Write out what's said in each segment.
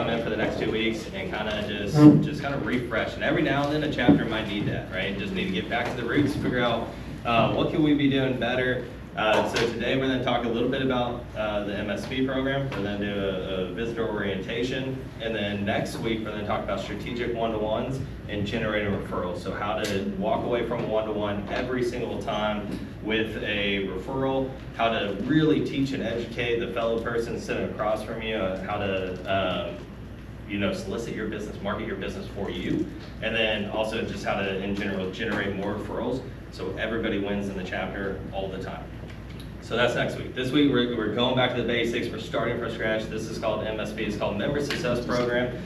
come in for the next 2 weeks and kind of just kind of refresh. And every now and then a chapter might need that, right? Just need to get back to the roots, figure out what can we be doing better. So today we're going to talk a little bit about the MSP program. We're going to do a visitor orientation, and then next week we're going to talk about strategic one-to-ones and generating referrals. So how to walk away from a one-to-one every single time with a referral, how to really teach and educate the fellow person sitting across from you, how to solicit your business, market your business for you, and then also just how to, in general, generate more referrals so everybody wins in the chapter all the time. So that's next week. This week we're going back to the basics. We're starting from scratch. This is called MSP. It's called Member Success Program.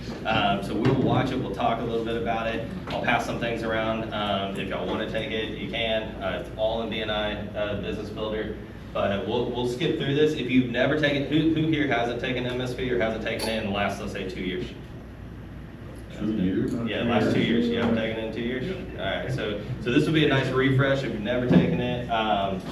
So we will watch it. We'll talk a little bit about it. I'll pass some things around. If y'all want to take it, you can. It's all in BNI Business Builder. But we'll skip through this. If you've never taken, who here hasn't taken MSP or hasn't taken it in the last, let's say, 2 years? 2 years? Yeah, last 2 years. You haven't taken it in 2 years? All right, so this will be a nice refresh. If you've never taken it,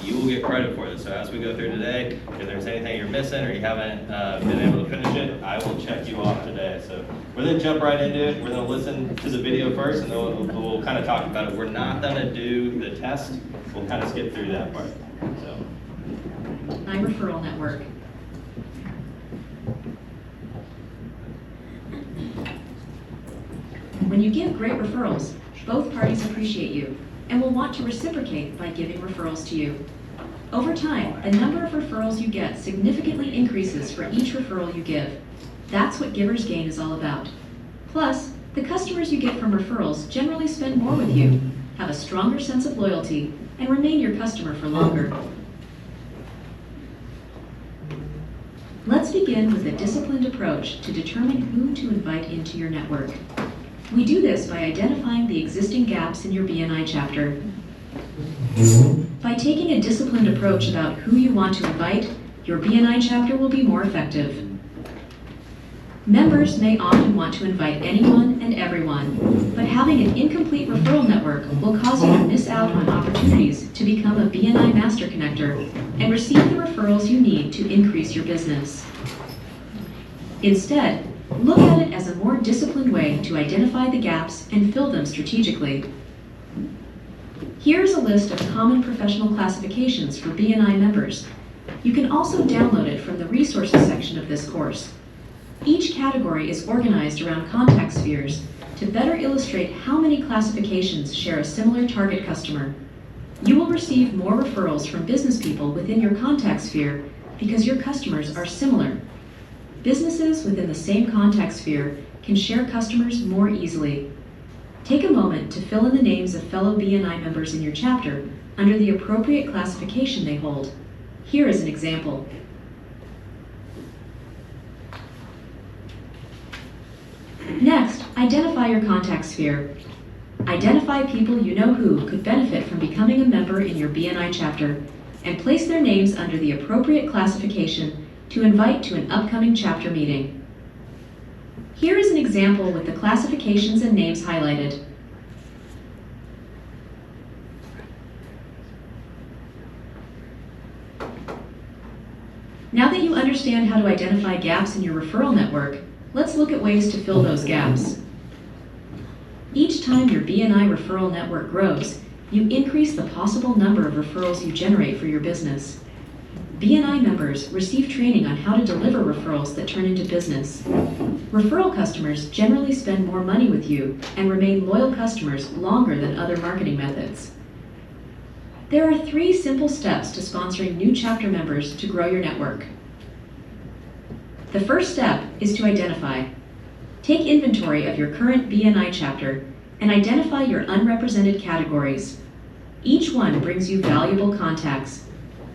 you will get credit for this. So as we go through today, if there's anything you're missing or you haven't been able to finish it, I will check you off today. So we're going to jump right into it. We're going to listen to the video first, and then we'll kind of talk about it. We're not going to do the test. We'll kind of skip through that part. So. My referral network. When you give great referrals, both parties appreciate you and will want to reciprocate by giving referrals to you. Over time, the number of referrals you get significantly increases for each referral you give. That's what Giver's Gain is all about. Plus, the customers you get from referrals generally spend more with you, have a stronger sense of loyalty, and remain your customer for longer. Let's begin with a disciplined approach to determine who to invite into your network. We do this by identifying the existing gaps in your BNI chapter. By taking a disciplined approach about who you want to invite, your BNI chapter will be more effective. Members may often want to invite anyone and everyone, but having an incomplete referral network will cause you to miss out on opportunities to become a BNI Master Connector and receive the referrals you need to increase your business. Instead, look at it as a more disciplined way to identify the gaps and fill them strategically. Here's a list of common professional classifications for BNI members. You can also download it from the resources section of this course. Each category is organized around contact spheres to better illustrate how many classifications share a similar target customer. You will receive more referrals from business people within your contact sphere because your customers are similar. Businesses within the same contact sphere can share customers more easily. Take a moment to fill in the names of fellow BNI members in your chapter under the appropriate classification they hold. Here is an example. Next, identify your contact sphere. Identify people you know who could benefit from becoming a member in your BNI chapter and place their names under the appropriate classification to invite to an upcoming chapter meeting. Here is an example with the classifications and names highlighted. Now that you understand how to identify gaps in your referral network, let's look at ways to fill those gaps. Each time your BNI referral network grows, you increase the possible number of referrals you generate for your business. BNI members receive training on how to deliver referrals that turn into business. Referral customers generally spend more money with you and remain loyal customers longer than other marketing methods. There are 3 simple steps to sponsoring new chapter members to grow your network. The first step is to identify. Take inventory of your current BNI chapter and identify your unrepresented categories. Each one brings you valuable contacts.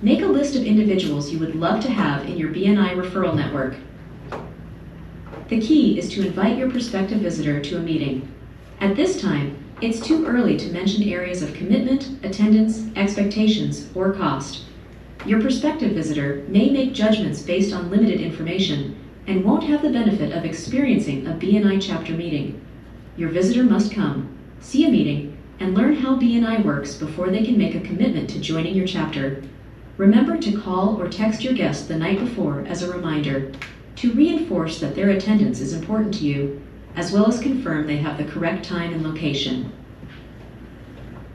Make a list of individuals you would love to have in your BNI referral network. The key is to invite your prospective visitor to a meeting. At this time, it's too early to mention areas of commitment, attendance, expectations, or cost. Your prospective visitor may make judgments based on limited information and won't have the benefit of experiencing a BNI chapter meeting. Your visitor must come, see a meeting, and learn how BNI works before they can make a commitment to joining your chapter. Remember to call or text your guest the night before as a reminder. to reinforce that their attendance is important to you, as well as confirm they have the correct time and location.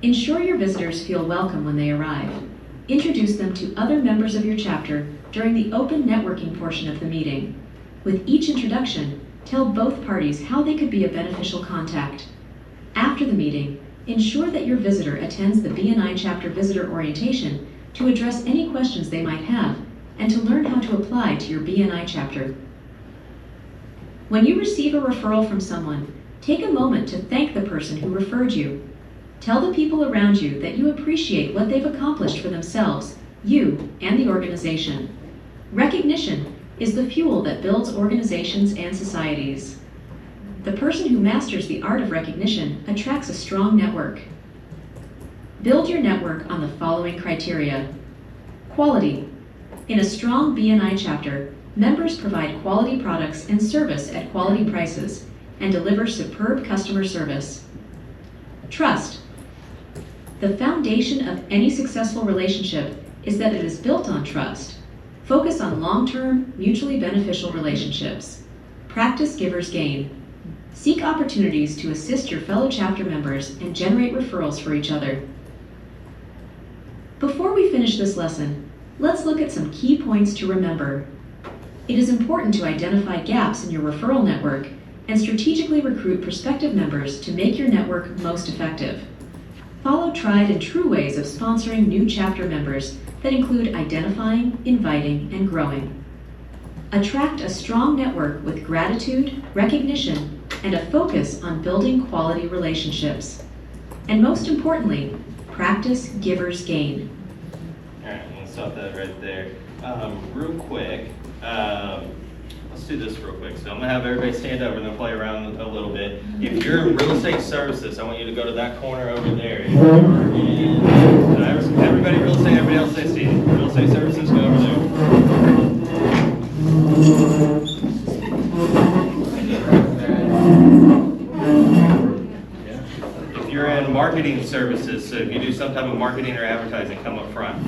Ensure your visitors feel welcome when they arrive. Introduce them to other members of your chapter during the open networking portion of the meeting. With each introduction, tell both parties how they could be a beneficial contact. After the meeting, ensure that your visitor attends the BNI chapter visitor orientation to address any questions they might have and to learn how to apply to your BNI chapter. When you receive a referral from someone, take a moment to thank the person who referred you. Tell the people around you that you appreciate what they've accomplished for themselves, you, and the organization. Recognition is the fuel that builds organizations and societies. The person who masters the art of recognition attracts a strong network. Build your network on the following criteria. Quality. In a strong BNI chapter, members provide quality products and service at quality prices and deliver superb customer service. Trust. The foundation of any successful relationship is that it is built on trust. Focus on long-term, mutually beneficial relationships. Practice givers gain. Seek opportunities to assist your fellow chapter members and generate referrals for each other. Before we finish this lesson, let's look at some key points to remember. It is important to identify gaps in your referral network and strategically recruit prospective members to make your network most effective. Follow tried and true ways of sponsoring new chapter members that include identifying, inviting, and growing. Attract a strong network with gratitude, recognition, and a focus on building quality relationships. And most importantly, practice givers gain. All right, I'm gonna stop that right there. Real quick, let's do this real quick. So I'm gonna have everybody stand up and then play around a little bit. If you're in real estate services, I want you to go to that corner over there. And everybody real estate, everybody else stay seated. Real estate services, go over there. If you're in marketing services, so if you do some type of marketing or advertising, come up front.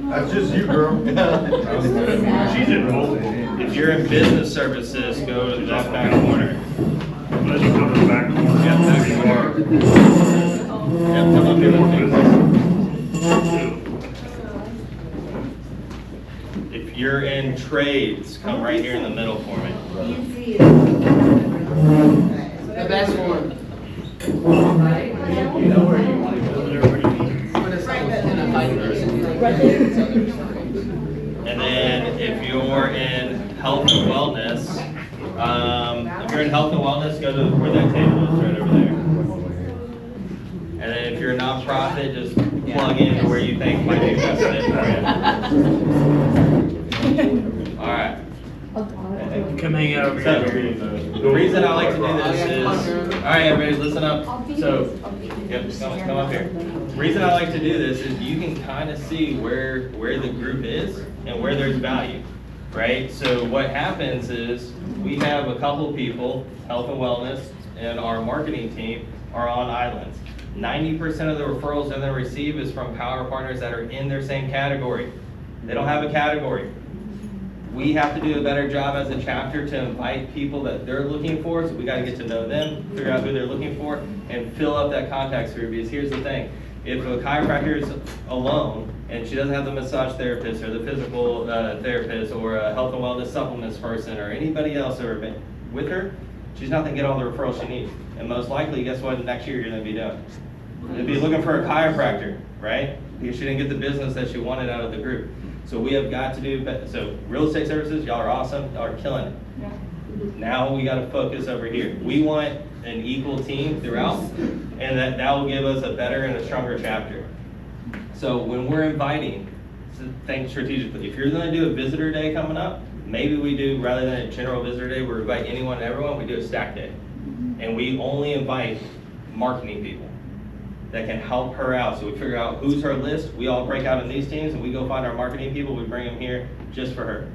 That's just you, girl. She's in multiple. If you're in business services, go to that back corner. Let's go to the back corner. Yeah, back corner. Yeah, come up here. If you're in trades, come right here in the middle for me. The best one. You know where you want to go, And then if you're in health and wellness, go to where that table is, right over there. And then if you're a nonprofit, just plug in to where you think might be best fit for you. All right. Come hang out over So, here. the reason I like to do this is, all right, everybody, listen up. So, yep, come up here. The reason I like to do this is you can kind of see where the group is and where there's value, right? So what happens is we have a couple of people, health and wellness, and our marketing team are on islands. 90% of the referrals they're going to receive is from power partners that are in their same category. They don't have a category. We have to do a better job as a chapter to invite people that they're looking for, so we got to get to know them, figure out who they're looking for, and fill up that contact sphere. Because here's the thing, if a chiropractor is alone and she doesn't have the massage therapist or the physical therapist or a health and wellness supplements person or anybody else with her, she's not going to get all the referrals she needs. And most likely, guess what, next year you're going to be doing? You'll be looking for a chiropractor, right? Because she didn't get the business that she wanted out of the group. So we have got to do, so real estate services, y'all are awesome, y'all are killing it. Yeah. Now we got to focus over here. We want an equal team throughout, and that will give us a better and a stronger chapter. So when we're inviting, think strategically. If you're going to do a visitor day coming up, maybe we do, rather than a general visitor day where we invite anyone and everyone, we do a stack day. And we only invite marketing people that can help her out. So we figure out who's her list. We all break out in these teams and we go find our marketing people. We bring them here just for her.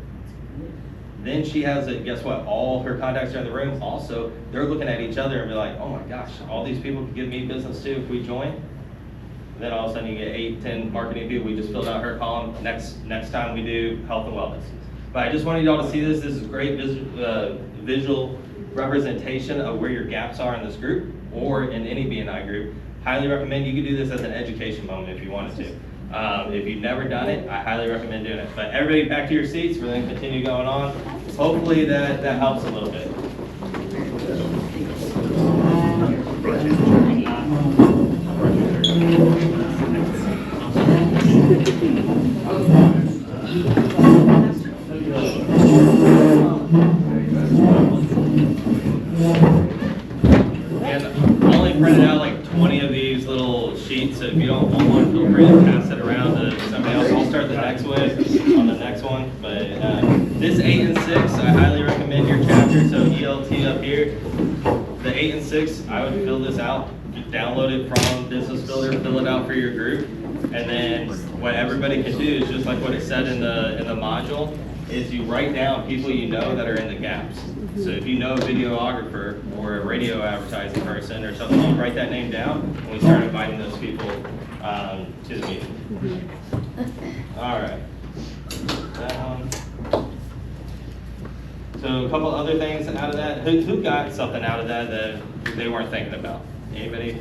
Then she has, guess what? All her contacts are in the room. Also, they're looking at each other and be like, oh my gosh, all these people can give me business too if we join. then all of a sudden you get 8, 10 marketing people. We just filled out her column. Next time we do health and wellness. But I just wanted y'all to see this. This is great visual representation of where your gaps are in this group or in any BNI group. Highly recommend. You could do this as an education moment if you wanted to. If you've never done it, I highly recommend doing it. But everybody back to your seats. We're going to continue going on. Hopefully that helps a little bit. And I only printed out like 20 of these little sheets, so if you don't want one, feel free to pass it around to somebody else. I'll start the next one on the next one. But this 8 and 6, I highly recommend your chapter. So ELT up here, the 8 and 6, I would fill this out, download it from Business Builder, fill it out for your group. And then what everybody can do is just like what it said in the module, is you write down people you know that are in the gaps. So if you know a videographer or a radio advertising person or something, you write that name down and we start inviting those people to the meeting. All right. So a couple other things out of that. Who got something out of that they weren't thinking about? Anybody?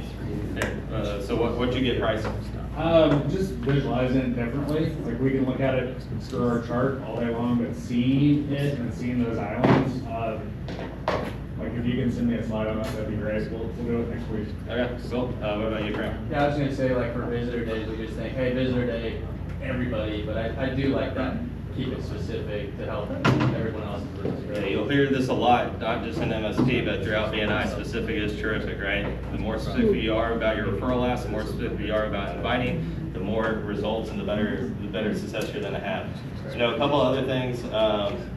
There. So what'd you get, Bryce? Just visualizing it differently. Like we can look at it through our chart all day long, but see it and seeing those islands. Like if you can send me a slide on that, that'd be great. We'll do it next week. Okay, cool. What about you, Frank? Yeah, I was gonna say, like, for visitor days, we just think, hey, visitor day, everybody, but I do like that, keep it specific to help everyone else. Yeah, you'll hear this a lot, not just in MSP, but throughout BNI. Specific is terrific, right? The more specific you are about your referral asks, the more specific you are about inviting, the more results and the better success you're going to have. You know, a couple other things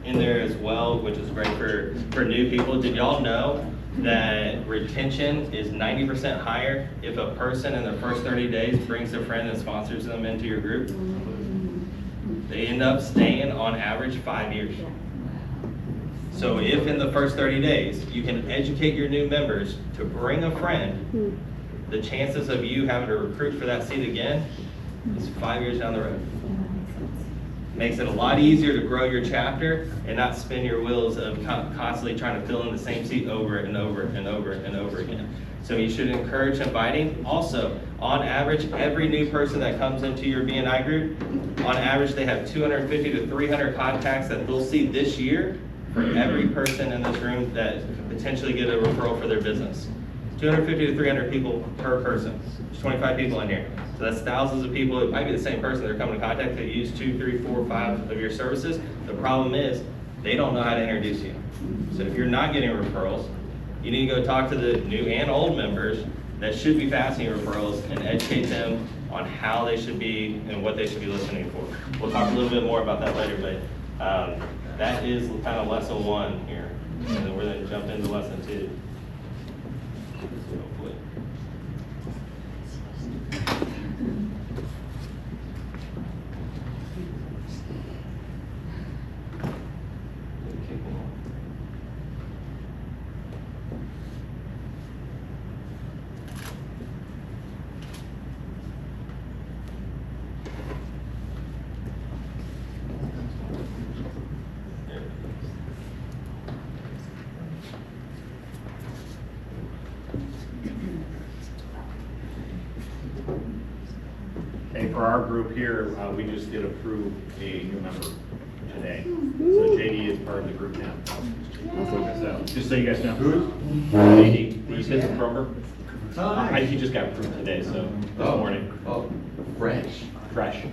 in there as well, which is great for new people. Did y'all know that retention is 90% higher if a person in their first 30 days brings a friend and sponsors them into your group? They end up staying on average 5 years. So if in the first 30 days you can educate your new members to bring a friend, the chances of you having to recruit for that seat again is 5 years down the road. Makes it a lot easier to grow your chapter and not spin your wheels of constantly trying to fill in the same seat over and over and over and over again. So you should encourage inviting. Also, on average, every new person that comes into your BNI group, on average, they have 250 to 300 contacts that they'll see this year for every person in this room that potentially get a referral for their business. 250 to 300 people per person. There's 25 people in here. So that's thousands of people. It might be the same person they're coming in contact that use 2, 3, 4, 5 of your services. The problem is they don't know how to introduce you. So if you're not getting referrals, you need to go talk to the new and old members that should be passing referrals and educate them on how they should be and what they should be listening for. We'll talk a little bit more about that later, but that is kind of lesson 1 here. And then we're going to jump into lesson 2. Hopefully. Okay, for our group here, we just did approve a new member today. So JD is part of the group now. So, just so you guys know. Who? JD, the business broker. He just got approved today, so this morning. Oh, fresh. Fresh.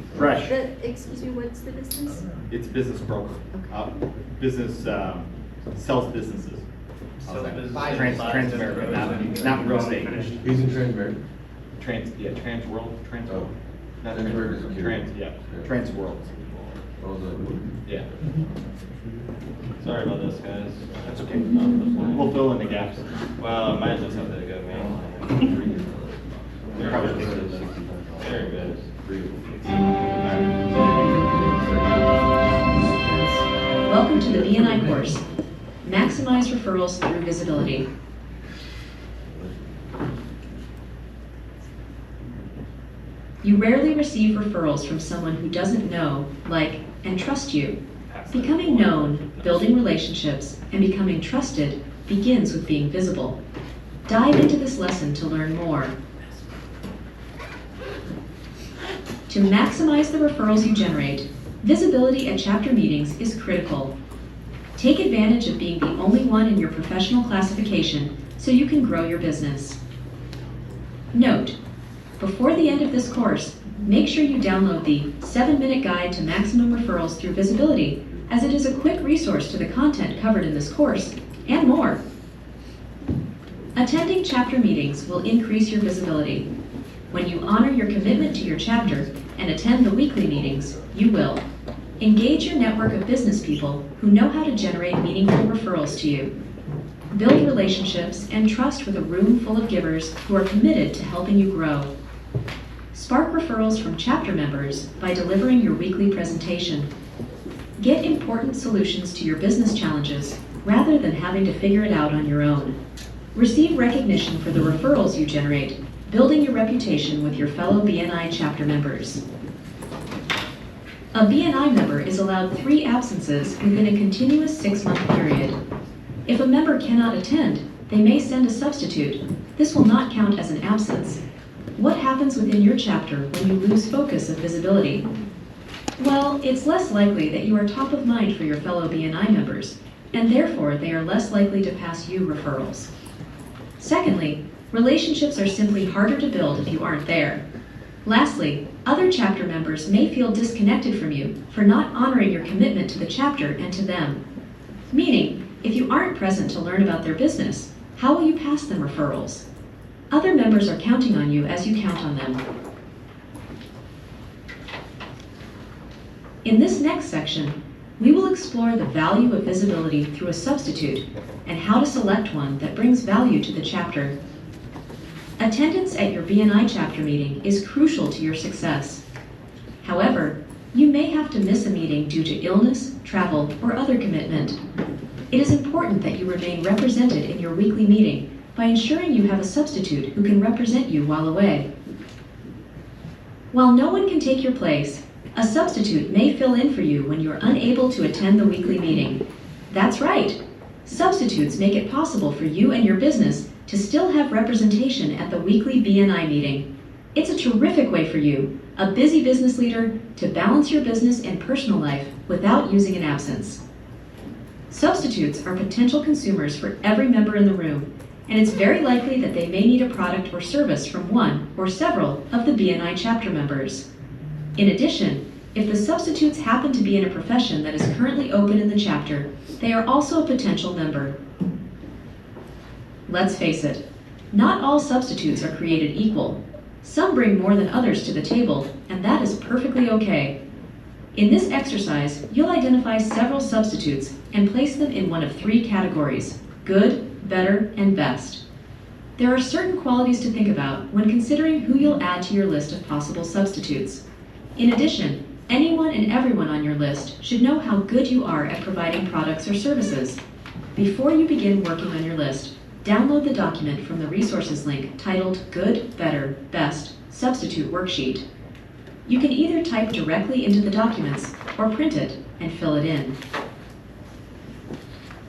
Excuse me, what's the business? It's business broker. Okay. Business, sells businesses. Transamerica, not real estate. He's in Transmerica. Transworld. Oh. Not Transmerica. Transworld. Oh, Yeah. Sorry about this, guys. That's okay. We'll fill in the gaps. Well, I might just have to go, man. Very good. Welcome to the BNI course. Maximize referrals through visibility. You rarely receive referrals from someone who doesn't know, like, and trust you. Becoming known, building relationships, and becoming trusted begins with being visible. Dive into this lesson to learn more. To maximize the referrals you generate, visibility at chapter meetings is critical. Take advantage of being the only one in your professional classification so you can grow your business. Note, before the end of this course, make sure you download the 7-Minute Guide to Maximum Referrals Through Visibility, as it is a quick resource to the content covered in this course, and more. Attending chapter meetings will increase your visibility. When you honor your commitment to your chapter and attend the weekly meetings, you will engage your network of business people who know how to generate meaningful referrals to you. Build relationships and trust with a room full of givers who are committed to helping you grow. Spark referrals from chapter members by delivering your weekly presentation. Get important solutions to your business challenges rather than having to figure it out on your own. Receive recognition for the referrals you generate, building your reputation with your fellow BNI chapter members. A BNI member is allowed 3 absences within a continuous 6-month period. If a member cannot attend, they may send a substitute. This will not count as an absence. What happens within your chapter when you lose focus of visibility? Well, it's less likely that you are top of mind for your fellow BNI members, and therefore they are less likely to pass you referrals. Secondly, relationships are simply harder to build if you aren't there. Lastly, other chapter members may feel disconnected from you for not honoring your commitment to the chapter and to them. Meaning, if you aren't present to learn about their business, how will you pass them referrals? Other members are counting on you as you count on them. In this next section, we will explore the value of visibility through a substitute and how to select one that brings value to the chapter. Attendance at your BNI chapter meeting is crucial to your success. However, you may have to miss a meeting due to illness, travel, or other commitment. It is important that you remain represented in your weekly meeting by ensuring you have a substitute who can represent you while away. While no one can take your place, a substitute may fill in for you when you are unable to attend the weekly meeting. That's right. Substitutes make it possible for you and your business to still have representation at the weekly BNI meeting. It's a terrific way for you, a busy business leader, to balance your business and personal life without using an absence. Substitutes are potential consumers for every member in the room, and it's very likely that they may need a product or service from one or several of the BNI chapter members. In addition, if the substitutes happen to be in a profession that is currently open in the chapter, they are also a potential member. Let's face it, not all substitutes are created equal. Some bring more than others to the table, and that is perfectly okay. In this exercise, you'll identify several substitutes and place them in one of 3 categories: good, better, and best. There are certain qualities to think about when considering who you'll add to your list of possible substitutes. In addition, anyone and everyone on your list should know how good you are at providing products or services. Before you begin working on your list, download the document from the resources link titled Good, Better, Best Substitute Worksheet. You can either type directly into the documents or print it and fill it in.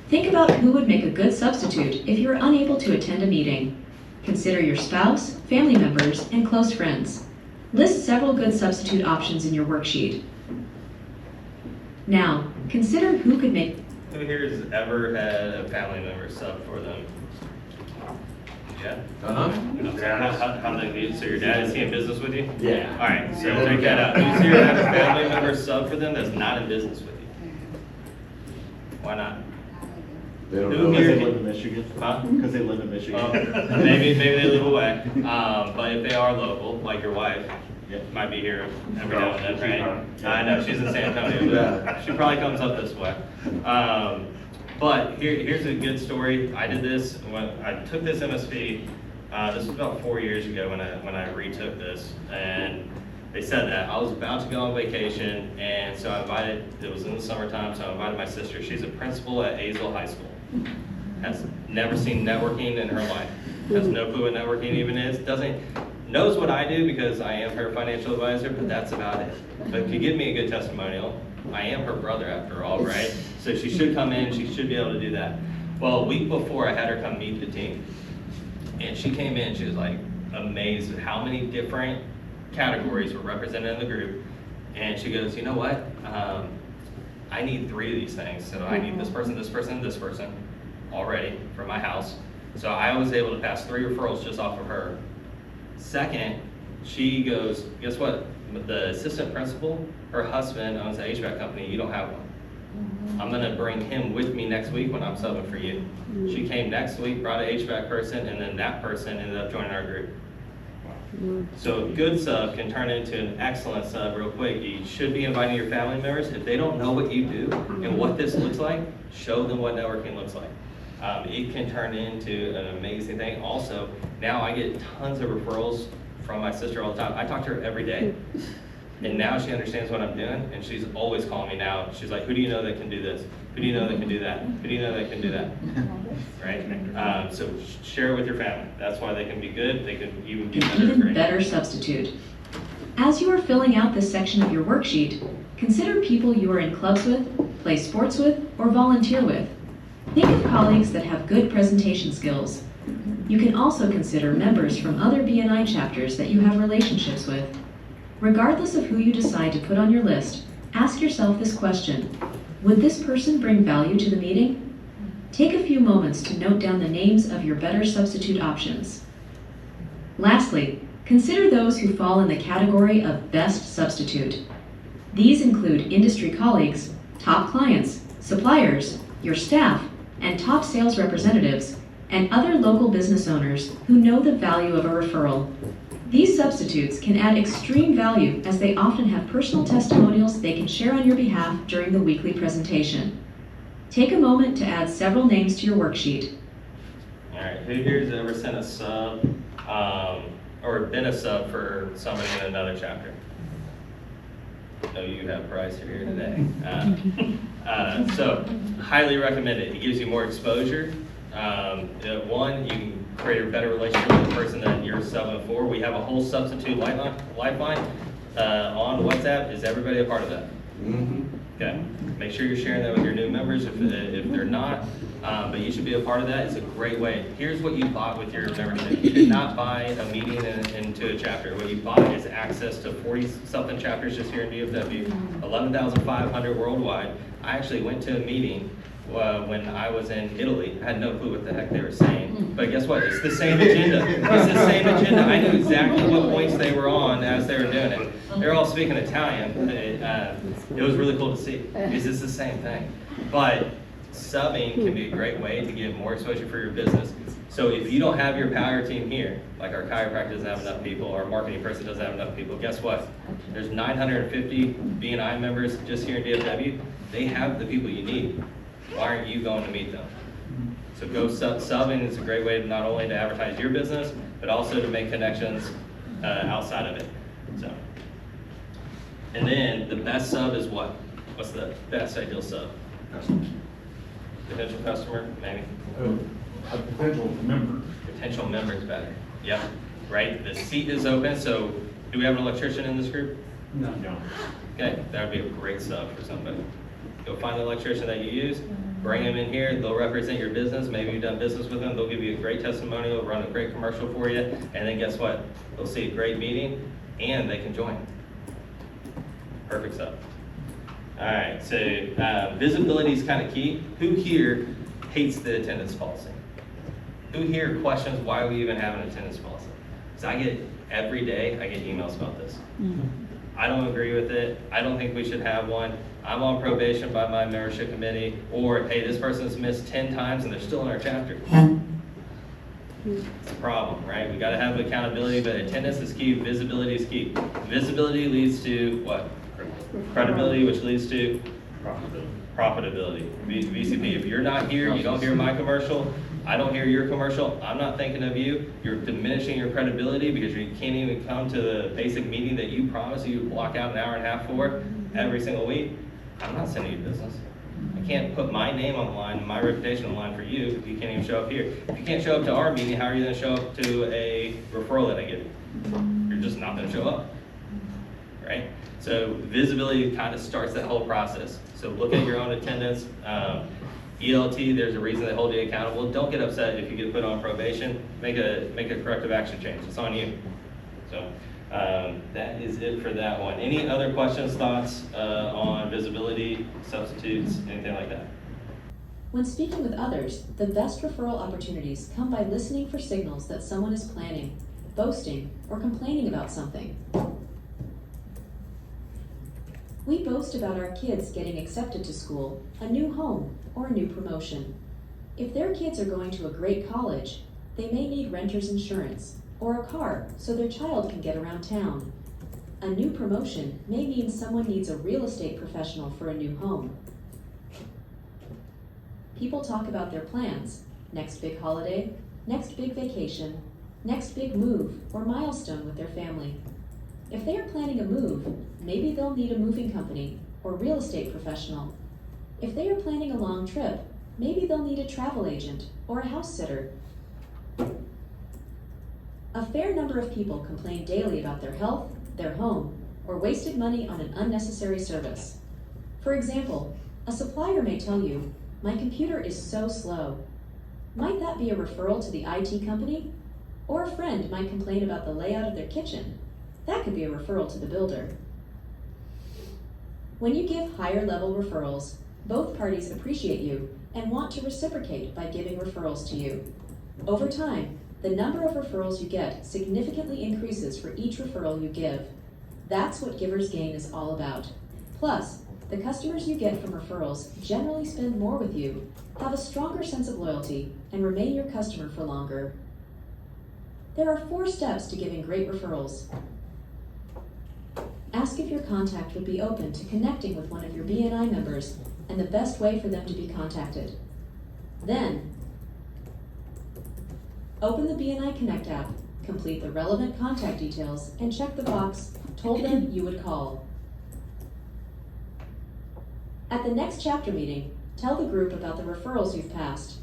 Think about who would make a good substitute if you're unable to attend a meeting. Consider your spouse, family members, and close friends. List several good substitute options in your worksheet. Now, consider who could make... Who here has ever had a family member sub for them? Yeah? How they need, so your dad, is he in business with you? Yeah. All right, so check that out. Who's here had a family member sub for them that's not in business with you? Why not? They don't Who know. here- Because they live in Michigan? Huh? Because they live in Michigan. Maybe they live away, but if they are local, like your wife, Yeah. might be here every now and then, She's right? not. I know, she's in San Antonio, but she probably comes up this way. But here's a good story. I did this when I took this MSP. This was about 4 years ago when I retook this, and they said that I was about to go on vacation, and so I invited. It was in the summertime, so I invited my sister. She's a principal at Azle High School. Has never seen networking in her life. Has no clue what networking even is. knows what I do because I am her financial advisor, but that's about it. But to give me a good testimonial, I am her brother after all, right? So she should come in, she should be able to do that. Well, a week before I had her come meet the team, and she came in, she was like amazed at how many different categories were represented in the group. And she goes, you know what? I need 3 of these things. So I need this person, this person, this person already for my house. So I was able to pass 3 referrals just off of her. Second, she goes, guess what? The assistant principal, her husband owns an HVAC company, you don't have one. I'm gonna bring him with me next week when I'm subbing for you. She came next week, brought an HVAC person, and then that person ended up joining our group. So a good sub can turn into an excellent sub real quick. You should be inviting your family members. If they don't know what you do and what this looks like, show them what networking looks like. It can turn into an amazing thing. Also, now I get tons of referrals from my sister all the time. I talk to her every day. And now she understands what I'm doing, and she's always calling me now. She's like, who do you know that can do this? Who do you know that can do that? Who do you know that can do that? Right? So share it with your family. That's why they can be good. They can even be better. Even better substitute. As you are filling out this section of your worksheet, consider people you are in clubs with, play sports with, or volunteer with. Think of colleagues that have good presentation skills. You can also consider members from other BNI chapters that you have relationships with. Regardless of who you decide to put on your list, ask yourself this question: would this person bring value to the meeting? Take a few moments to note down the names of your better substitute options. Lastly, consider those who fall in the category of best substitute. These include industry colleagues, top clients, suppliers, your staff, and top sales representatives, and other local business owners who know the value of a referral. These substitutes can add extreme value as they often have personal testimonials they can share on your behalf during the weekly presentation. Take a moment to add several names to your worksheet. All right, who here has ever sent a sub or been a sub for somebody in another chapter? I know you have Bryce here today. So highly recommend it. It gives you more exposure. One, you can create a better relationship with the person that you're subbing for. We have a whole substitute lifeline on WhatsApp. Is everybody a part of that? Okay. Make sure you're sharing that with your new members if they're not. But you should be a part of that. It's a great way. Here's what you bought with your membership. You did not buy a meeting into a chapter. What you bought is access to 40-something chapters just here in DFW, 11,500 worldwide. I actually went to a meeting when I was in Italy. I had no clue what the heck they were saying. But guess what? It's the same agenda. It's the same agenda. I knew exactly what points they were on as they were doing it. They're all speaking Italian. It was really cool to see because it's the same thing. But subbing can be a great way to get more exposure for your business. So if you don't have your power team here, like our chiropractor doesn't have enough people, our marketing person doesn't have enough people, guess what? There's 950 BNI members just here in DFW. They have the people you need. Why aren't you going to meet them? So go subbing is a great way to not only to advertise your business, but also to make connections outside of it. So, and then the best sub is what? What's the best ideal sub? Potential customer, maybe? A potential member. Potential member is better. Yep. Right? The seat is open, so do we have an electrician in this group? No. Okay, that would be a great sub for somebody. Go find the electrician that you use, bring them in here, they'll represent your business, maybe you've done business with them, they'll give you a great testimonial, run a great commercial for you, and then guess what? They'll see a great meeting, and they can join. Perfect sub. All right, so visibility is kind of key. Who here hates the attendance policy? Who here questions why we even have an attendance policy? Because I get, every day, I get emails about this. I don't agree with it. I don't think we should have one. I'm on probation by my membership committee, or hey, this person's missed 10 times and they're still in our chapter. It's a problem, right? We gotta have accountability, but attendance is key, visibility is key. Visibility leads to what? Credibility, which leads to profitability. VCP, if you're not here, you don't hear my commercial, I don't hear your commercial, I'm not thinking of you, you're diminishing your credibility because you can't even come to the basic meeting that you promised you would block out an hour and a half for every single week. I'm not sending you business. I can't put my name on the line, my reputation on the line for you if you can't even show up here. If you can't show up to our meeting, how are you gonna show up to a referral that I give you? You're just not gonna show up, right? So visibility kind of starts that whole process. So look at your own attendance. ELT, there's a reason they hold you accountable. Don't get upset if you get put on probation. Make a corrective action change. It's on you. So that is it for that one. Any other questions, thoughts on visibility, substitutes, anything like that? When speaking with others, the best referral opportunities come by listening for signals that someone is planning, boasting, or complaining about something. We boast about our kids getting accepted to school, a new home, or a new promotion. If their kids are going to a great college, they may need renter's insurance or a car so their child can get around town. A new promotion may mean someone needs a real estate professional for a new home. People talk about their plans, next big holiday, next big vacation, next big move or milestone with their family. If they are planning a move, maybe they'll need a moving company or real estate professional. If they are planning a long trip, maybe they'll need a travel agent or a house sitter. A fair number of people complain daily about their health, their home, or wasted money on an unnecessary service. For example, a supplier may tell you, "My computer is so slow." Might that be a referral to the IT company? Or a friend might complain about the layout of their kitchen. That could be a referral to the builder. When you give higher level referrals, both parties appreciate you and want to reciprocate by giving referrals to you. Over time, the number of referrals you get significantly increases for each referral you give. That's what Giver's Gain is all about. Plus, the customers you get from referrals generally spend more with you, have a stronger sense of loyalty, and remain your customer for longer. There are 4 steps to giving great referrals. Ask if your contact would be open to connecting with one of your BNI members and the best way for them to be contacted. Then, open the BNI Connect app, complete the relevant contact details, and check the box, "Told them you would call." At the next chapter meeting, tell the group about the referrals you've passed.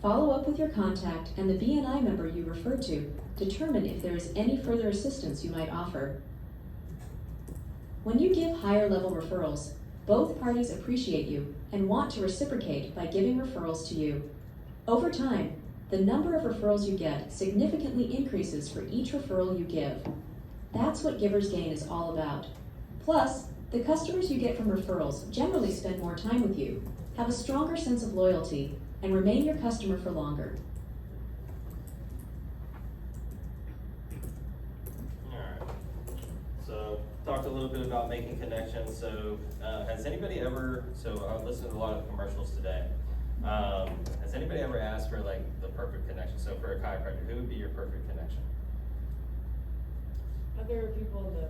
Follow up with your contact and the BNI member you referred to. Determine if there is any further assistance you might offer. When you give higher level referrals, both parties appreciate you and want to reciprocate by giving referrals to you. Over time, the number of referrals you get significantly increases for each referral you give. That's what Giver's Gain is all about. Plus, the customers you get from referrals generally spend more time with you, have a stronger sense of loyalty, and remain your customer for longer. Alright, so talked a little bit about making connections. So has anybody ever, so I've listened to a lot of commercials today. Has anybody ever asked for like the perfect connection? So for a chiropractor, who would be your perfect connection? Other people in the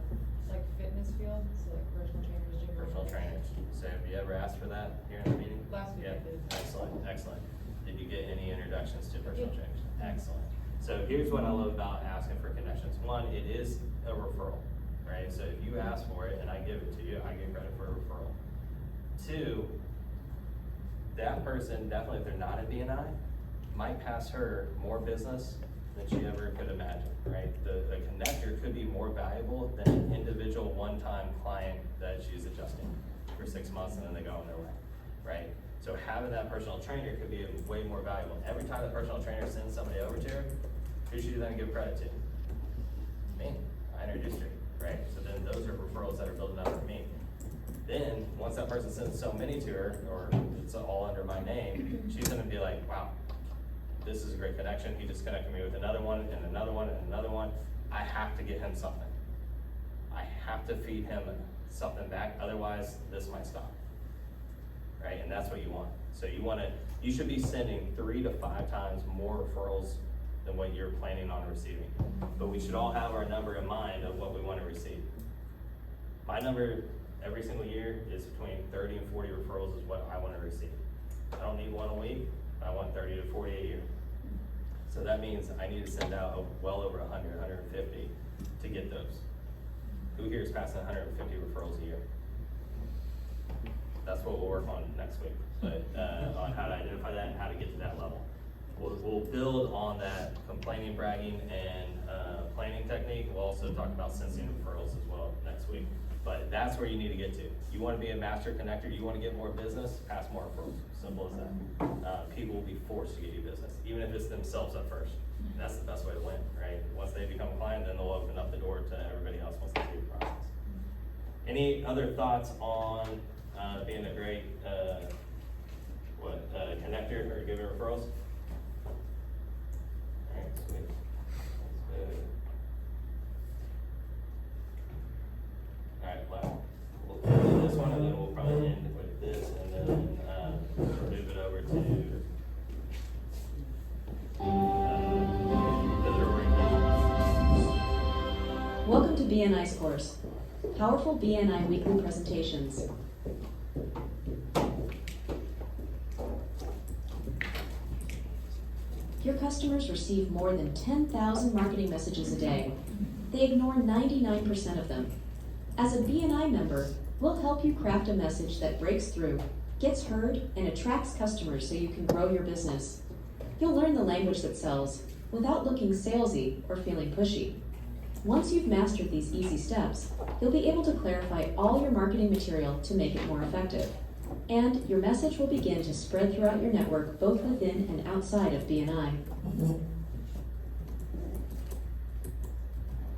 like fitness field, so like personal trainers, gym Personal trainers. So have you ever asked for that here in the meeting? Last week Yeah, I did. excellent, excellent. Did you get any introductions to personal trainers? Excellent. So here's what I love about asking for connections. One, it is a referral, right? So if you ask for it and I give it to you, I get credit for a referral. 2, that person, definitely if they're not a BNI, might pass her more business than she ever could imagine, right? The connector could be more valuable than an individual one-time client that she's adjusting for 6 months and then they go on their way, right? So having that personal trainer could be way more valuable. Every time the personal trainer sends somebody over to her, who should you then give credit to? Me, I introduced her, right? So then those are referrals that are building up for me. Then, once that person sends so many to her, or it's all under my name, she's gonna be like, wow, this is a great connection. He just connected me with another one, and another one, and another one. I have to get him something. I have to feed him something back, otherwise this might stop. Right, and that's what you want. So you should be sending 3 to 5 times more referrals than what you're planning on receiving. But we should all have our number in mind of what we want to receive. My number every single year is between 30 and 40 referrals is what I want to receive. I don't need 1 a week, I want 30 to 40 a year. So that means I need to send out well over 100, 150 to get those. Who here is passing 150 referrals a year? That's what we'll work on next week, but, on how to identify that and how to get to that level. We'll build on that complaining, bragging, and planning technique. We'll also talk about sensing referrals as well next week. But that's where you need to get to. You want to be a master connector, you want to get more business, pass more referrals. Simple as that. People will be forced to get you business, even if it's themselves at first. And that's the best way to win, right? Once they become a client, then they'll open up the door to everybody else once they see the process. Any other thoughts on being a great connector or giving referrals? Alright, sweet. That's good. Alright, well, we'll do this one and then we'll probably end with this and then move it over to visitor orientation. Welcome to BNI's course, Powerful BNI Weekly Presentations. Your customers receive more than 10,000 marketing messages a day. They ignore 99% of them. As a BNI member, we'll help you craft a message that breaks through, gets heard, and attracts customers so you can grow your business. You'll learn the language that sells without looking salesy or feeling pushy. Once you've mastered these easy steps, you'll be able to clarify all your marketing material to make it more effective. And your message will begin to spread throughout your network both within and outside of BNI.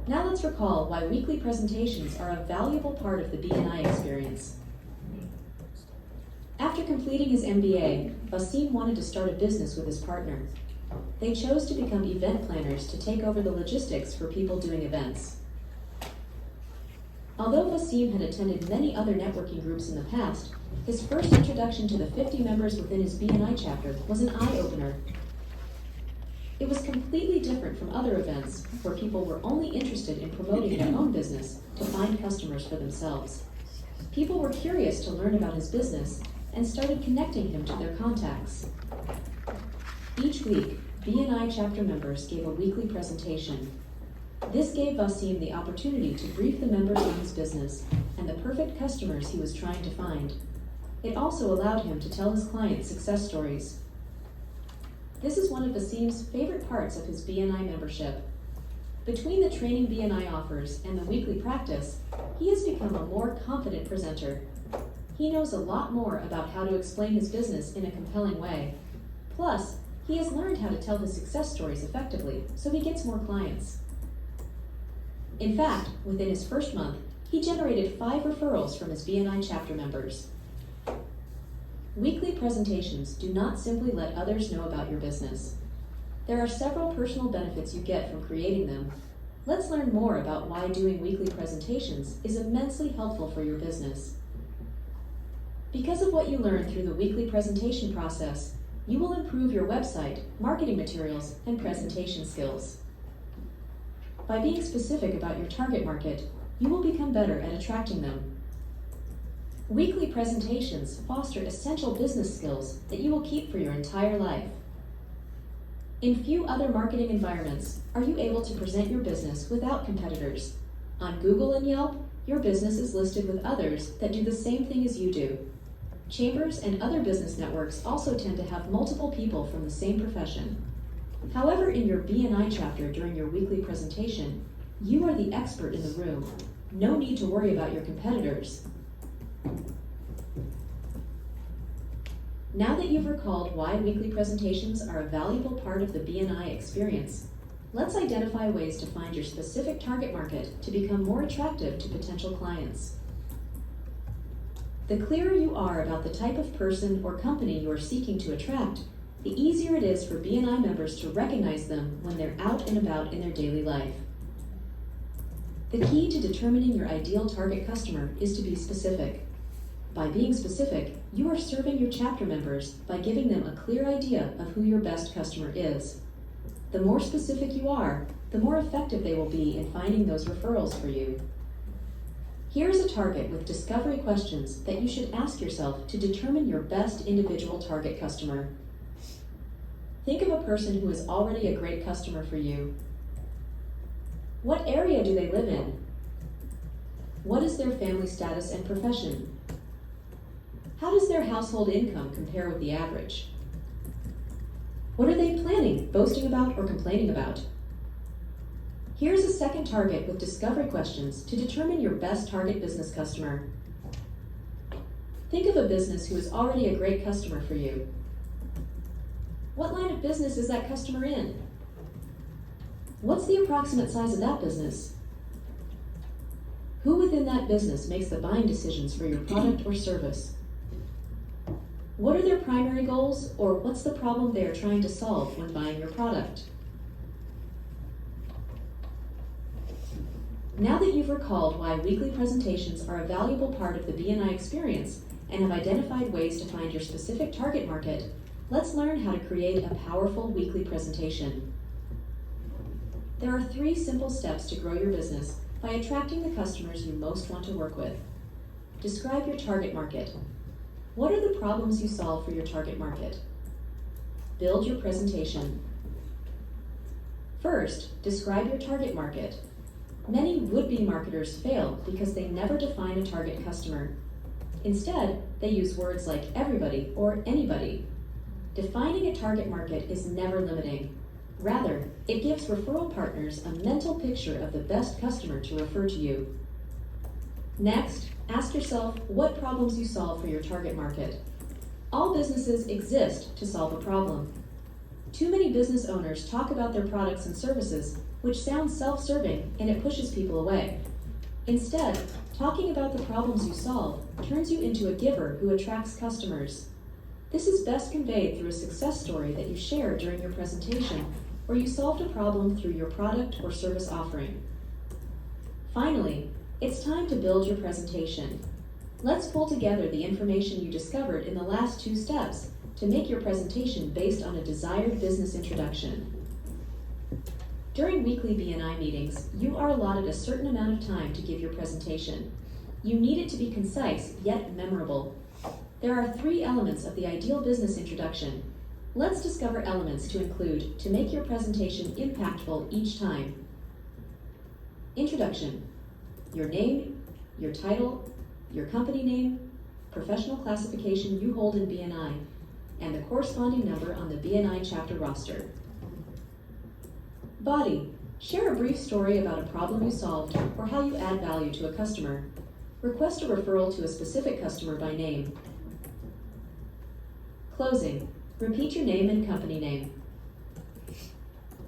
Now let's recall why weekly presentations are a valuable part of the BNI experience. After completing his MBA, Vasim wanted to start a business with his partner. They chose to become event planners to take over the logistics for people doing events. Although Vasim had attended many other networking groups in the past, his first introduction to the 50 members within his BNI chapter was an eye-opener. It was completely different from other events where people were only interested in promoting their own business to find customers for themselves. People were curious to learn about his business and started connecting him to their contacts. Each week, BNI chapter members gave a weekly presentation. This gave Vasim the opportunity to brief the members on his business and the perfect customers he was trying to find. It also allowed him to tell his clients success stories. This is one of Vasim's favorite parts of his BNI membership. Between the training BNI offers and the weekly practice, he has become a more confident presenter. He knows a lot more about how to explain his business in a compelling way. Plus, he has learned how to tell his success stories effectively, so he gets more clients. In fact, within his first month, he generated 5 referrals from his BNI chapter members. Weekly presentations do not simply let others know about your business. There are several personal benefits you get from creating them. Let's learn more about why doing weekly presentations is immensely helpful for your business. Because of what you learn through the weekly presentation process, you will improve your website, marketing materials, and presentation skills. By being specific about your target market, you will become better at attracting them. Weekly presentations foster essential business skills that you will keep for your entire life. In few other marketing environments are you able to present your business without competitors. On Google and Yelp, your business is listed with others that do the same thing as you do. Chambers and other business networks also tend to have multiple people from the same profession. However, in your BNI chapter during your weekly presentation, you are the expert in the room. No need to worry about your competitors. Now that you've recalled why weekly presentations are a valuable part of the BNI experience, let's identify ways to find your specific target market to become more attractive to potential clients. The clearer you are about the type of person or company you are seeking to attract, the easier it is for BNI members to recognize them when they're out and about in their daily life. The key to determining your ideal target customer is to be specific. By being specific, you are serving your chapter members by giving them a clear idea of who your best customer is. The more specific you are, the more effective they will be in finding those referrals for you. Here's a target with discovery questions that you should ask yourself to determine your best individual target customer. Think of a person who is already a great customer for you. What area do they live in? What is their family status and profession? How does their household income compare with the average? What are they planning, boasting about, or complaining about? Here's a second target with discovery questions to determine your best target business customer. Think of a business who is already a great customer for you. What line of business is that customer in? What's the approximate size of that business? Who within that business makes the buying decisions for your product or service? What are their primary goals, or what's the problem they are trying to solve when buying your product? Now that you've recalled why weekly presentations are a valuable part of the BNI experience and have identified ways to find your specific target market, let's learn how to create a powerful weekly presentation. There are 3 simple steps to grow your business by attracting the customers you most want to work with. Describe your target market. What are the problems you solve for your target market? Build your presentation. First, describe your target market. Many would-be marketers fail because they never define a target customer. Instead, they use words like everybody or anybody. Defining a target market is never limiting. Rather, it gives referral partners a mental picture of the best customer to refer to you. Next, ask yourself what problems you solve for your target market. All businesses exist to solve a problem. Too many business owners talk about their products and services, which sounds self-serving and it pushes people away. Instead, talking about the problems you solve turns you into a giver who attracts customers. This is best conveyed through a success story that you share during your presentation, where you solved a problem through your product or service offering. Finally, it's time to build your presentation. Let's pull together the information you discovered in the last 2 steps to make your presentation based on a desired business introduction. During weekly BNI meetings, you are allotted a certain amount of time to give your presentation. You need it to be concise yet memorable. There are 3 elements of the ideal business introduction. Let's discover elements to include to make your presentation impactful each time. Introduction. Your name, your title, your company name, professional classification you hold in BNI, and the corresponding number on the BNI chapter roster. Body. Share a brief story about a problem you solved or how you add value to a customer. Request a referral to a specific customer by name. Closing. Repeat your name and company name.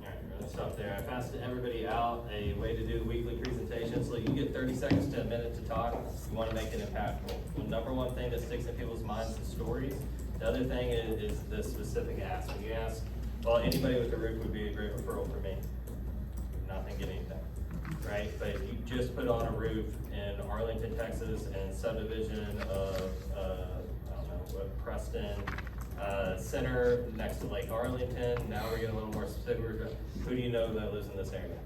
Alright, we're gonna stop there. I passed everybody out a way to do weekly presentations, so you get 30 seconds to a minute to talk. You wanna make it impactful. The number one thing that sticks in people's minds is stories. The other thing is the specific ask. When you ask, well, anybody with a roof would be a great referral for me. Not thinking anything, right? But if you just put on a roof in Arlington, Texas, and subdivision of, I don't know, Preston, Center next to Lake Arlington. Now we're getting a little more specific. Who do you know that lives in this area?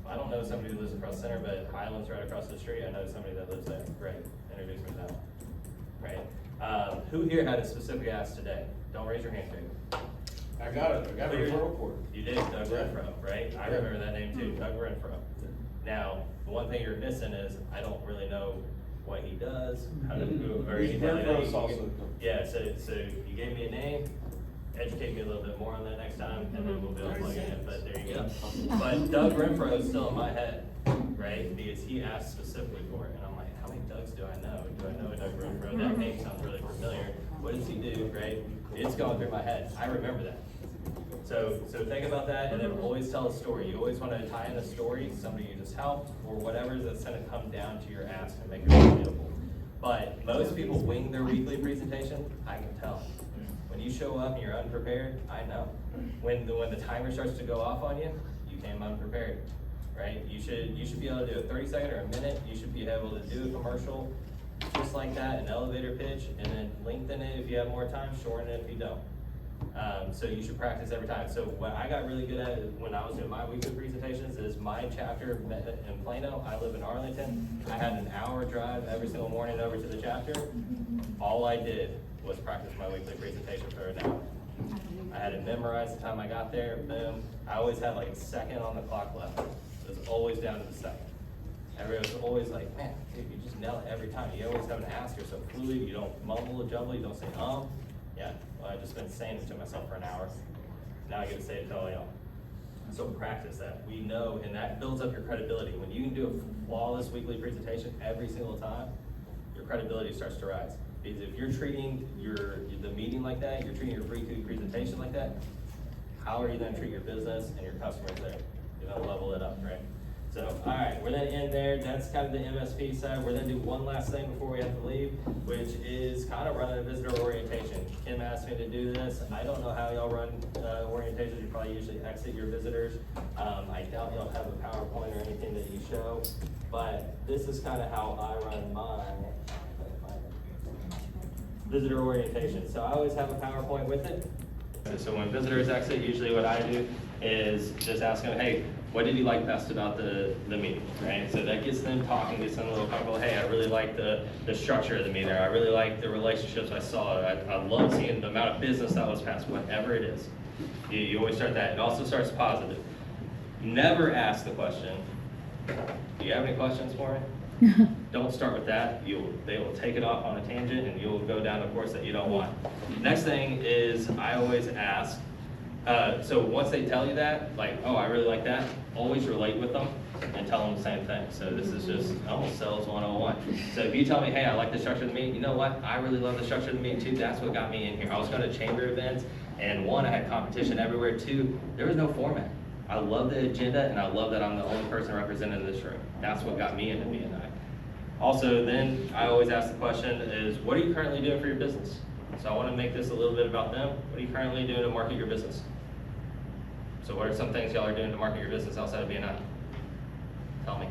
I don't know somebody who lives across Center, but Highland's right across the street. I know somebody that lives there. Great. Introduce me to that one. Right? Who here had a specific ask today? Don't raise your hand, Jake. I got it. I got a referral cord. You did, Doug Renfro, right? I remember that name too, Doug Renfro. Now, the one thing you're missing is I don't really know what he does, how to move, or anything like that. Yeah, so you gave me a name, educate me a little bit more on that next time, and then we'll be able to plug it in, but there you go. But Doug Renfro is still in my head, right? Because he asked specifically for it, and I'm like, how many Dougs do I know? Do I know a Doug Renfro? That name sounds really familiar. What does he do, right? It's going through my head. I remember that. So think about that, and then always tell a story. You always want to tie in a story, somebody you just helped, or whatever that's going to come down to your ask and make it relatable. But most people wing their weekly presentation. I can tell. When you show up and you're unprepared, I know. When the timer starts to go off on you, you came unprepared, right? You should be able to do a 30-second or a minute. You should be able to do a commercial just like that, an elevator pitch, and then lengthen it if you have more time, shorten it if you don't. So you should practice every time. So what I got really good at when I was doing my weekly presentations is my chapter in Plano. I live in Arlington. I had an hour drive every single morning over to the chapter. All I did was practice my weekly presentation for an hour. I had it memorized the time I got there, boom. I always had like a second on the clock left. It was always down to the second. Everyone's always like, man, dude, you just nail it every time. You always have an ask, you're so fluid, you don't mumble and jumble, you don't say, yeah, well, I've just been saying it to myself for an hour. Now I get to say it to all y'all. So practice that. We know, and that builds up your credibility. When you can do a flawless weekly presentation every single time, your credibility starts to rise. Because if you're treating the meeting like that, you're treating your weekly presentation like that, how are you then treat your business and your customers there? You're gonna level it up, right? So, all right, we're gonna end there. That's kind of the MSP side. We're gonna do one last thing before we have to leave, which is kind of running a visitor orientation. Kim asked me to do this. I don't know how y'all run orientations. You probably usually exit your visitors. I doubt y'all have a PowerPoint or anything that you show, but this is kind of how I run mine. Visitor orientation. So I always have a PowerPoint with it. So when visitors exit, usually what I do is just ask them, hey, what did you like best about the meeting, right? So that gets them talking, gets them a little comfortable. Hey, I really like the structure of the meeting. I really like the relationships I saw. I love seeing the amount of business that was passed, whatever it is. You always start that. It also starts positive. Never ask the question, do you have any questions for me? Don't start with that. They will take it off on a tangent and you'll go down a course that you don't want. Next thing is I always ask, so once they tell you that, like, oh, I really like that, always relate with them and tell them the same thing. So this is just almost sales 101. So if you tell me, hey, I like the structure of the meeting, you know what? I really love the structure of the meeting too. That's what got me in here. I was going to chamber events, and one, I had competition everywhere. Two, there was no format. I love the agenda, and I love that I'm the only person represented in this room. That's what got me into BNI. Also, then I always ask the question is, what are you currently doing for your business? So I want to make this a little bit about them. What are you currently doing to market your business? So what are some things y'all are doing to market your business outside of BNI? Tell me.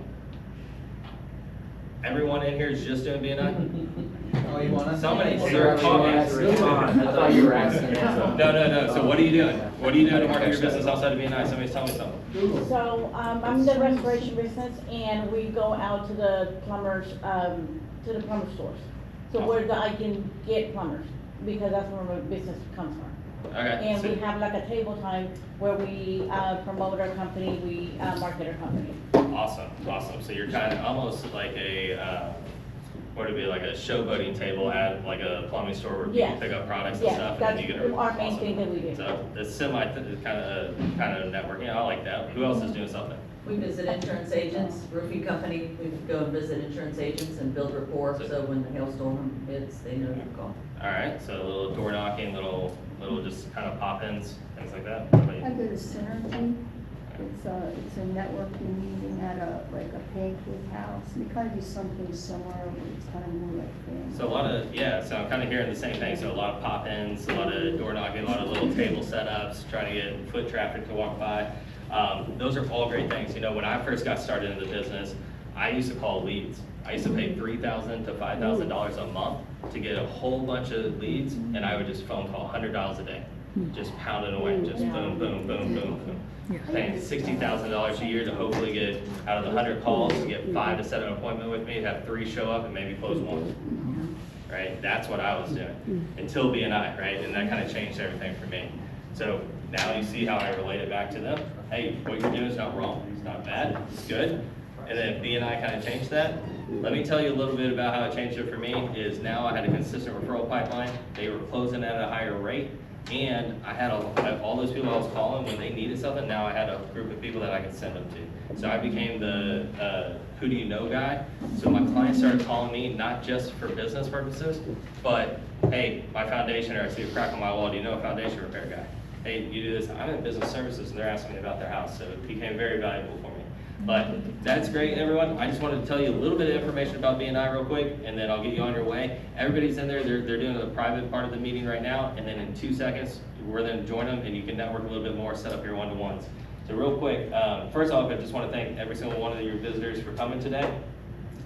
Everyone in here is just doing BNI? Oh, you want us? Somebody, to sir, comments. I thought you were asking. No. So what are you doing? What are you doing to market your business outside of BNI? Somebody's telling me something. So, I'm in the restoration business and we go out to the plumbers, to the plumber stores. So where I can get plumbers, because that's where my business comes from. Okay. And we have like a table time where we promote our company, we market our company. Awesome. So you're kind of almost like a, what would it be, like a showboating table at like a plumbing store where people Yes. pick up products and Yes, stuff, and that's then you get our main thing that we do. So it's kind of networking. I like that. Who else is doing something? We visit insurance agents, roofing company, we go and visit insurance agents and build rapport, so when the hailstorm hits, they know to call. All right. So a little door knocking, little just kind of pop-ins, things like that. I go to Synergy. It's a networking meeting at like a pancake house. We kind of do something similar, but it's kind of more like family. So a lot of, so I'm kind of hearing the same thing. So a lot of pop-ins, a lot of door knocking, a lot of little table setups, trying to get foot traffic to walk by. Those are all great things. You know, when I first got started in the business, I used to call leads. I used to pay $3,000 to $5,000 a month to get a whole bunch of leads, and I would just phone call $100 a day. Just pound it away, just boom, boom, boom, boom, boom. Paying $60,000 a year to hopefully get, out of the 100 calls, to get 5 to set an appointment with me, have 3 show up and maybe close 1. Right? That's what I was doing until BNI, right? And that kind of changed everything for me. So now you see how I relate it back to them. Hey, what you're doing is not wrong. It's not bad. It's good. And then BNI kind of changed that. Let me tell you a little bit about how it changed it for me. Is now I had a consistent referral pipeline. They were closing at a higher rate. And I had all those people I was calling when they needed something. Now I had a group of people that I could send them to. So I became the who do you know guy. So my clients started calling me not just for business purposes, but hey, my foundation, or I see a crack on my wall. Do you know a foundation repair guy? Hey, you do this. I'm in business services, and they're asking me about their house. So it became very valuable for me. But that's great, everyone. I just wanted to tell you a little bit of information about BNI real quick, and then I'll get you on your way. Everybody's in there. They're doing the private part of the meeting right now, and then in 2 seconds, we're going to join them, and you can network a little bit more, set up your one-to-ones. So real quick, first off, I just want to thank every single one of your visitors for coming today.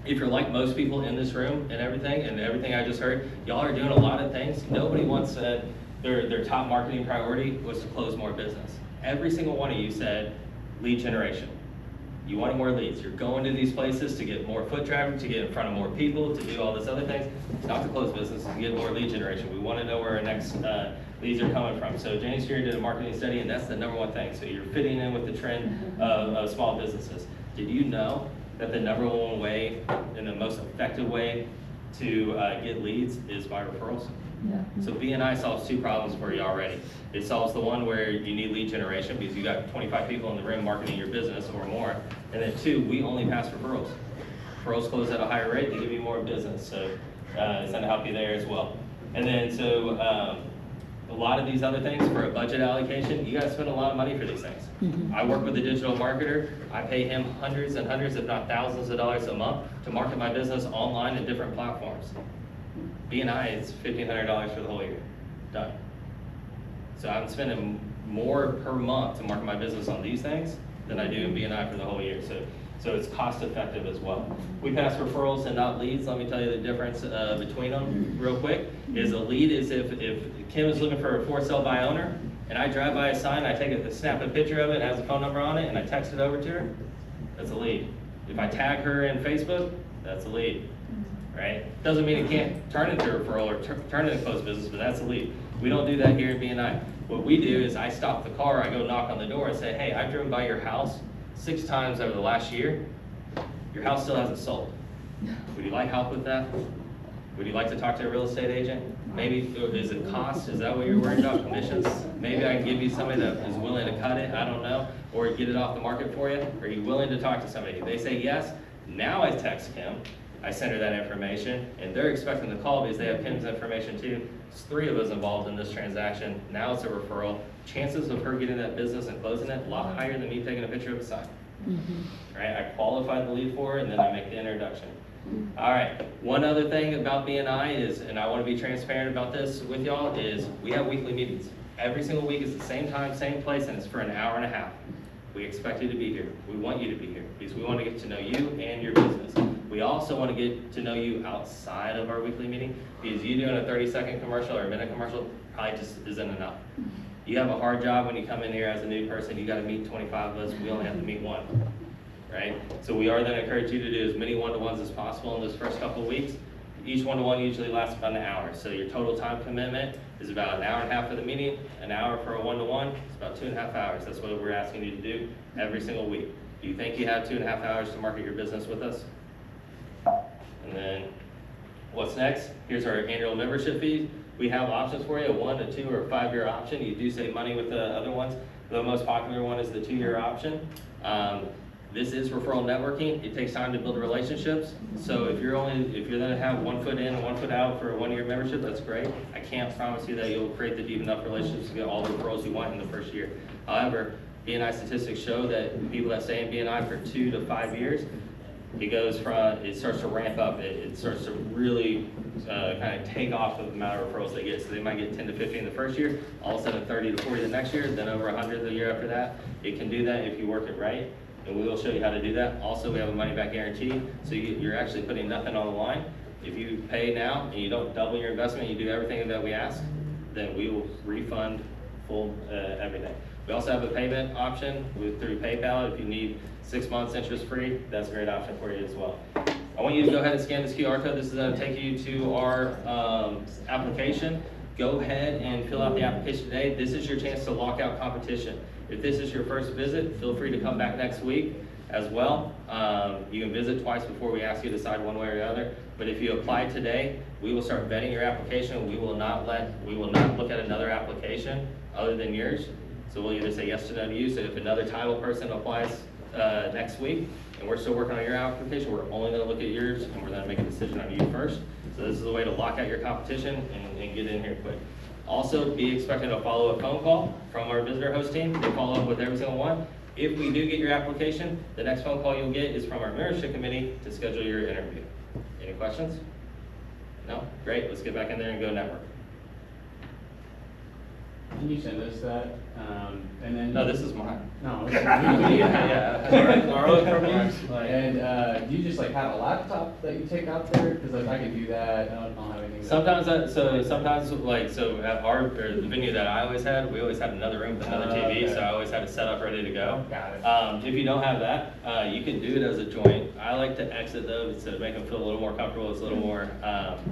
If you're like most people in this room and everything I just heard, y'all are doing a lot of things. Nobody once said their top marketing priority was to close more business. Every single one of you said lead generation. You wanted more leads. You're going to these places to get more foot traffic, to get in front of more people, to do all this other things. It's not to close business, it's to get more lead generation. We want to know where our next leads are coming from. So Jenny Steer did a marketing study, and that's the #1 thing. So you're fitting in with the trend of small businesses. Did you know that the number one way and the most effective way to get leads is by referrals. Yeah. So BNI solves two problems for you already. It solves the one where you need lead generation because you got 25 people in the room marketing your business or more. And then two, we only pass referrals. Referrals close at a higher rate, they give you more business. So it's going to help you there as well. And then so a lot of these other things for a budget allocation, you got to spend a lot of money for these things. I work with a digital marketer. I pay him hundreds and hundreds, if not thousands of dollars a month to market my business online in different platforms. BNI is $1,500 for the whole year. Done. So I'm spending more per month to market my business on these things than I do in BNI for the whole year. So it's cost effective as well. We pass referrals and not leads. Let me tell you the difference between them real quick. Is a lead is if Kim is looking for a for sale by owner and I drive by a sign, I take a snap a picture of it, it has a phone number on it, and I text it over to her, that's a lead. If I tag her in Facebook, that's a lead. Right? Doesn't mean it can't turn into a referral or turn into closed business, but that's a lead. We don't do that here at BNI. What we do is I stop the car, I go knock on the door and say, hey, I've driven by your house 6 times over the last year. Your house still hasn't sold. Would you like help with that? Would you like to talk to a real estate agent? Maybe, is it cost? Is that what you're worried about, commissions? Maybe I can give you somebody that is willing to cut it, I don't know, or get it off the market for you. Are you willing to talk to somebody? If they say yes, now I text Kim. I send her that information, and they're expecting the call because they have Kim's information too. There's 3 of us involved in this transaction. Now it's a referral. Chances of her getting that business and closing it, a lot higher than me taking a picture of a sign. Right? I qualify the lead for her, and then I make the introduction. All right, one other thing about BNI is, and I want to be transparent about this with y'all, is we have weekly meetings. Every single week is the same time, same place, and it's for an hour and a half. We expect you to be here. We want you to be here because we want to get to know you and your business. We also want to get to know you outside of our weekly meeting because you doing a 30-second commercial or a minute commercial probably just isn't enough. You have a hard job when you come in here as a new person. You got to meet 25 of us. We only have to meet 1, right? So we are then encourage you to do as many one-to-ones as possible in those first couple of weeks. Each one-to-one usually lasts about an hour. So your total time commitment is about an hour and a half for the meeting, an hour for a one-to-one. It's about 2.5 hours. That's what we're asking you to do every single week. Do you think you have 2.5 hours to market your business with us? And then what's next? Here's our annual membership fee. We have options for you, a 1, a 2, or a 5-year option. You do save money with the other ones. The most popular one is the 2-year option. This is referral networking. It takes time to build relationships. So if you're gonna have 1 foot in and 1 foot out for a 1-year membership, that's great. I can't promise you that you'll create the deep enough relationships to get all the referrals you want in the first year. However, BNI statistics show that people that stay in BNI for 2 to 5 years, it starts to ramp up. It starts to really kind of take off of the amount of referrals they get. So they might get 10 to 15 the first year, all of a sudden 30 to 40 the next year, then over 100 the year after that. It can do that if you work it right, and we will show you how to do that. Also, we have a money back guarantee, so you're actually putting nothing on the line. If you pay now and you don't double your investment, you do everything that we ask, then we will refund full everything. We also have a payment option through PayPal. If you need 6 months interest free, that's a great option for you as well. I want you to go ahead and scan this QR code. This is going to take you to our application. Go ahead and fill out the application today. This is your chance to lock out competition. If this is your first visit, feel free to come back next week as well. You can visit twice before we ask you to decide one way or the other. But if you apply today, we will start vetting your application. We will not look at another application other than yours. So we'll either say yes to no to you. So if another title person applies next week and we're still working on your application, we're only going to look at yours and we're going to make a decision on you first. So this is a way to lock out your competition and get in here quick. Also, be expecting a follow-up phone call from our visitor host team. They follow up with every single one. If we do get your application, the next phone call you'll get is from our membership committee to schedule your interview. Any questions? No? Great. Let's get back in there and go network. Can you send us that? And then No, this is mine. No. Yeah. Borrow it from you. And do you just like have a laptop that you take out there? Because like I can do that. I don't have anything. Sometimes at the venue that I always had, we always had another room with another TV, okay. so I always had it set up ready to go. Got it. If you don't have that, you can do it as a joint. I like to exit those to make them feel a little more comfortable. It's a little more,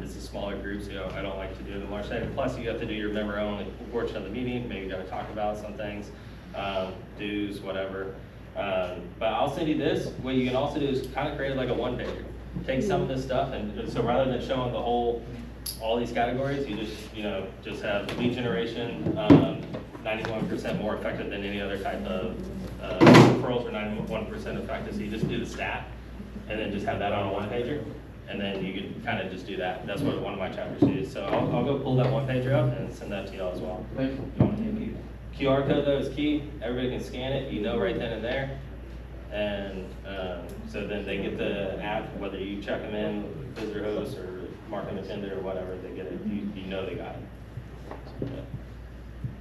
it's a smaller group, so I don't like to do it in large setting. Plus, you have to do your member-only portion of the meeting. Maybe you got to talk about some things, dues, whatever. But I'll send you this. What you can also do is kind of create like a one-pager. Take some of this stuff, and so rather than showing the whole, all these categories, you just have lead generation, 91% more effective than any other type of referrals, or 91% effective. So you just do the stat, and then just have that on a one-pager, and then you can kind of just do that. That's what one of my chapters is. So I'll go pull that one-pager up and send that to y'all as well. Thank you. QR code though is key. Everybody can scan it, right then and there. And so then they get the app, whether you check them in, visitor host, or mark them attended, or whatever, they get it. You know they got it. So,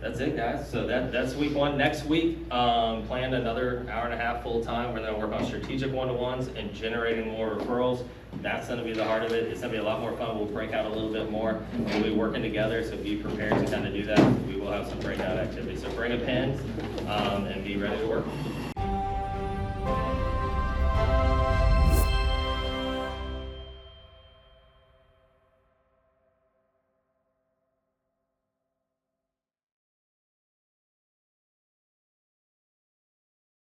that's it, guys. So that's week one. Next week, planned another hour and a half full time. We're gonna work on strategic one-to-ones and generating more referrals. That's gonna be the heart of it. It's gonna be a lot more fun. We'll break out a little bit more. We'll be working together, so be prepared to kind of do that. We will have some breakout activities. So bring a pen and be ready to work.